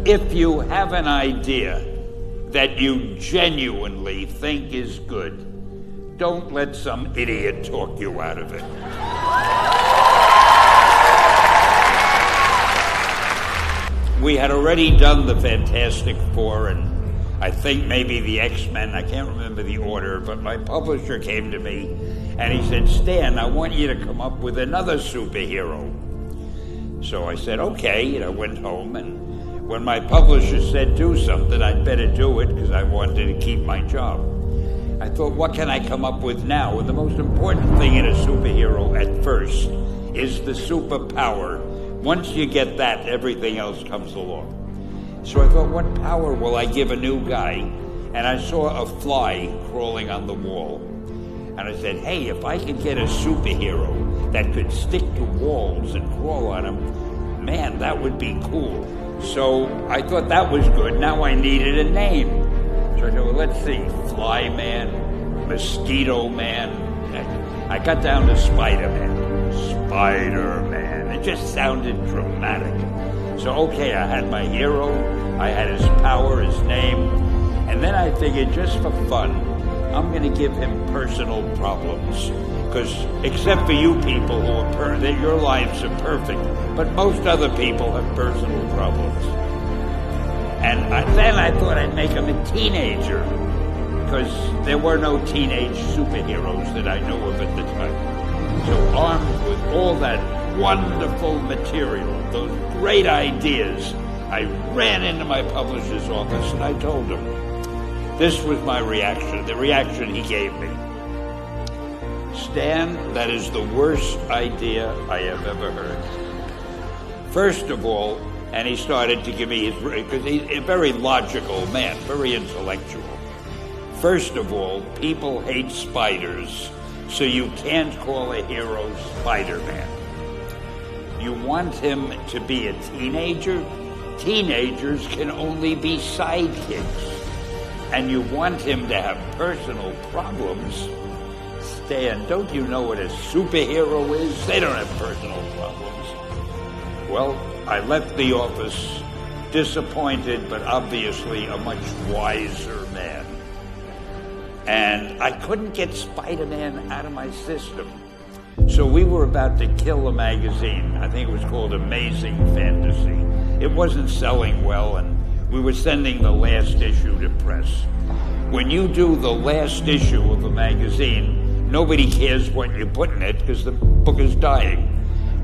If you have an idea that you genuinely think is good, don't let some idiot talk you out of it. We had already done the Fantastic Four and I think maybe the X-Men, I can't remember the order, but my publisher came to me and he said, Stan, I want you to come up with another superhero. So I said, okay, and I went home, and when my publisher said do something, I'd better do it because I wanted to keep my job. I thought, what can I come up with now? And the most important thing in a superhero at first is the superpower. Once you get that, everything else comes along. So I thought, what power will I give a new guy? And I saw a fly crawling on the wall. And I said, hey, if I could get a superhero that could stick to walls and crawl on them, man, that would be cool. So I thought that was good. Now I needed a name. So I said, well, let's see, Fly Man, Mosquito Man. I got down to Spider-Man. Spider-Man. It just sounded dramatic. So, okay, I had my hero, I had his power, his name, and then I figured just for fun, I'm going to give him personal problems. Because except for you people who are that your lives are perfect, but most other people have personal problems. And then I thought I'd make him a teenager, because there were no teenage superheroes that I knew of at the time. So armed with all that wonderful material, those great ideas, I ran into my publisher's office and I told him. This was my reaction, the reaction he gave me. Stan, that is the worst idea I have ever heard. First of all, and he started to give me his, because he's a very logical man, very intellectual. First of all, people hate spiders, so you can't call a hero Spider-Man. You want him to be a teenager? Teenagers can only be sidekicks. And you want him to have personal problems? Stan, don't you know what a superhero is? They don't have personal problems. Well, I left the office disappointed, but obviously a much wiser man. And I couldn't get Spider-Man out of my system. So we were about to kill a magazine. I think it was called Amazing Fantasy. It wasn't selling well, and we were sending the last issue to press. When you do the last issue of a magazine, nobody cares what you put in it because the book is dying.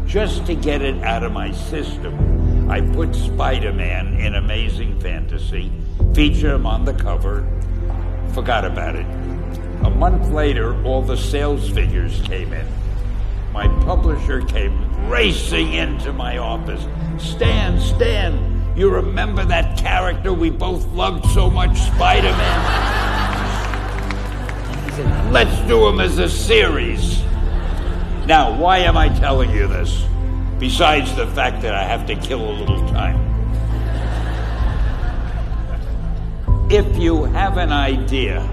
Just to get it out of my system, I put Spider-Man in Amazing Fantasy, featured him on the cover, forgot about it. A month later, all the sales figures came in. My publisher came racing into my office. Stan, you remember that character we both loved so much, Spider-Man? He said, let's do him as a series. Now, why am I telling you this? Besides the fact that I have to kill a little time. If you have an idea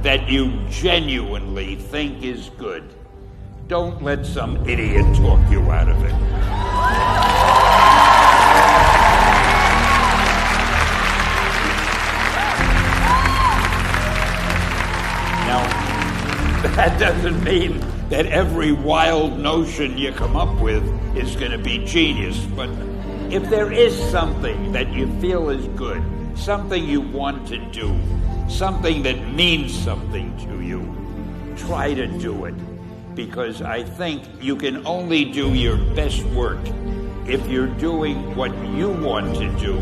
that you genuinely think is good, don't let some idiot talk you out of it. Now, that doesn't mean that every wild notion you come up with is going to be genius, but if there is something that you feel is good, something you want to do, something that means something to you, try to do it. Because I think you can only do your best work if you're doing what you want to do,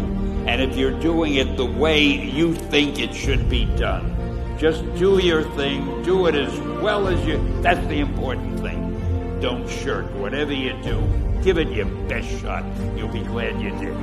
and if you're doing it the way you think it should be done. Just do your thing, do it as well as that's the important thing. Don't shirk. Whatever you do, give it your best shot. You'll be glad you did.